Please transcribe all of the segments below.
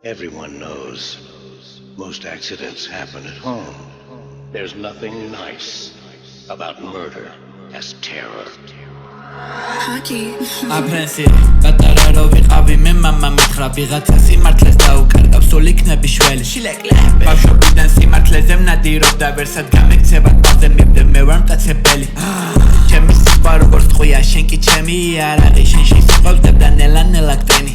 Everyone knows most accidents happen at home. There's nothing nice about murder as terror. Აფრენსი პატარა რო ვიყავი მე მამა მითხრა ვიღაცა სიმართლეს დაუკარგავს სულ იქნები შველი შილეკლები ბავშვობიდან სიმართლეზე მნადირობდა ვერსად გამექცევა თვალზე მივდე მე ვარ მტაცებელი ჩემი სიყვარული როგორც ტყვია შენ კი ჩემი იარაღი შენ შეისწავლებდა და ნელა გტენი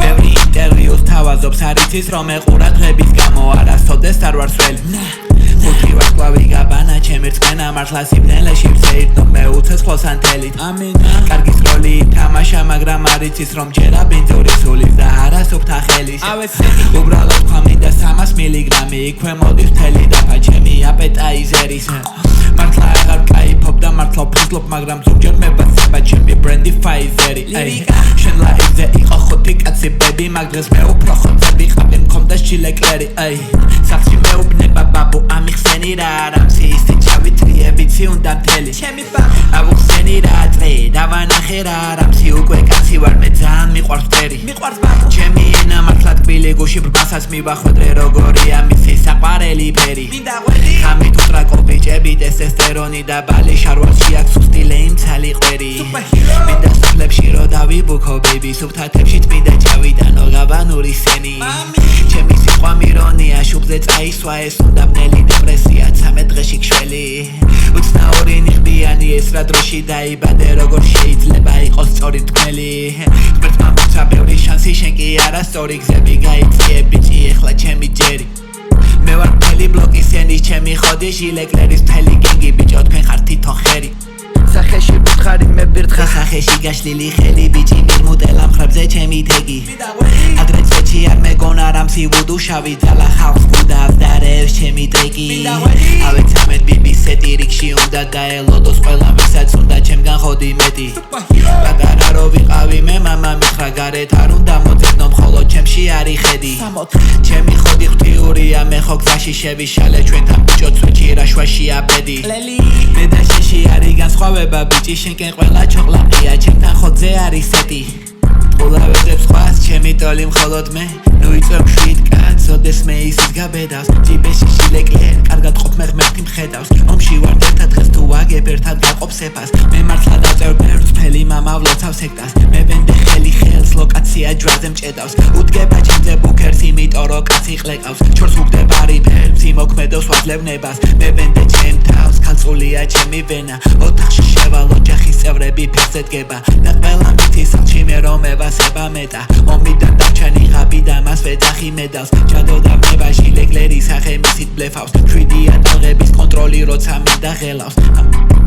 ბევრი ინტერვიუს თავაზობს არ იცის რომ ეყურა დღების გამო არასოდეს არ ვარ სველი ხუთი ვარსკვლავი გაბანა ჩემი რწმენა მართლა სიმნელეში ვცეირდო მე უცეს ხოლს ანთელით ამინა კარგის როლი თამაშა მაგრამ არ იცის რომ ჯერა ბინძური სულის და არა სუფთა ხელის უბრალოდ თქვა მინდა 300 მილიგრამი იქვე მოდის მთელი დაფა ჩემი აპეტაიზერის მართლა აღარ კაიფობ და მართლა ვფრინძლობ მაგრამ ზოგჯერ მებაცება ჩემი ბრენდი ფაიზერი შენ ლაიზე იყო ხუთი კაცი ბები მაგ დღეს მე უფრო ხოთზე ვიყავი მქონდა შილეკლერი სახში მეუბნება ბაბუ ამიხსენი რა რამსი ისე ჩავითრიებიცი უნდა მთელი ჩემი ბაბუ ავუხსენი რა წე დავანახე რა რამსი უკვე კაცი ვარ მე ძალიან მიყვარს ფერი მიყვარს ბაბუ ჩემი ენა მართლა თბილი გუში ბრბასაც მივახვედრე როგორია მისი საყვარელი ფერი ხამით უტრაკო ბიჭები ტესტესტერონი და ბალი შარვალში აქვს სუსტი ლეიმცალი ყვერი მინდა სახლებში რო დავიბუქო ბეიბი სუფთათებში წმინდა ჩავიტანო გაბანური სენი ჩემი სიყვარული მირონია შუბზე წაისვა ეს უნდა ბნელი დეპრესია 13 დღეში შველი უცნაური ნიღბიანი ეს რა დროში დაიბადე როგორ შეიძლება იყოს სწორი თქმელი ღმერთმა მოცა ბევრი შანსი შენ კი არასწორი გზები გაიწიე ბიჭი ეხლა ჩემი ჯერი მე ვარ მთელი ბლოკის ენის ჩემი ხოდი ჟილეკლერის მთელი გენგი ბიჭო თქვენ ხარ თითო ხერი სახეში ვითხარი მე ბირთხა სახეში გაშლილი ხელი ბიჭი მირმუტელა მხრებზე ჩემი თეგი ადრეც ეჩი არ მეგონა რამსი ვუდუ შავი ძალა ხალხს გუდავს და რევს ჩემი ტრიკი ავე 13 ბიბი სეტი რიგში უნდა დაელოდოს ყველა ვისაც უნდა ჩემგან ხოდი მეტი პატარა რო ვიყავი მე მამა მითხრა გარეთ არ უნდა მოძებნო მხოლოდ ჩემში არის ხედი ჩემი ხოდი ღვთიურია მე ხო გზაში შევიშალე ჩვენთან ბიჭო ცუჩი რაშვაში აბედი მე და შეში არის განსხვავება ბიჭი შენკენ ყველა ჩოყლაყია ჩემთან ხოძე არის სეტი ყოლავედებს ხვას ჩემი ტოლი მხოლოდ მე ნუ იწევ შვიდ კაცს ოდეს მე ისიც გაბედავს ჯიბეში შილეკლერ კარგად ყოფ მე ღმერთი მხედავს ომში ვარ ერთად დღეს თუ ვაგებ ერთად გაყოფს ეფას მე მართლა დაწევ ბევრს ფელი მამა ვლოცავს ჰექტას მე ვენდე ხელი ხელს ლოკაცია ჯვარზე მჭედავს უდგება ჩემზე ბუქერს იმიტომ რომ კაცი ყლეკავს ჩორს უგდება რიფერს იმოქმედოს ვაძლევნებას მე ვენდე ჩემ თავს ქალწულია ჩემი ვენა ოთახში შევალ ოჯახის წევრები ფეხზე დგება და ყველა მითის სახლში მე რომ ევასება მეტა ომიდან დარჩენი ღაბი და მას ვეძახი მედალს ჩადოდა მება შილეკლერის სახე მისით ბლეფავს შვიდია ტალღების კონტროლი როცა მინდა ღელავს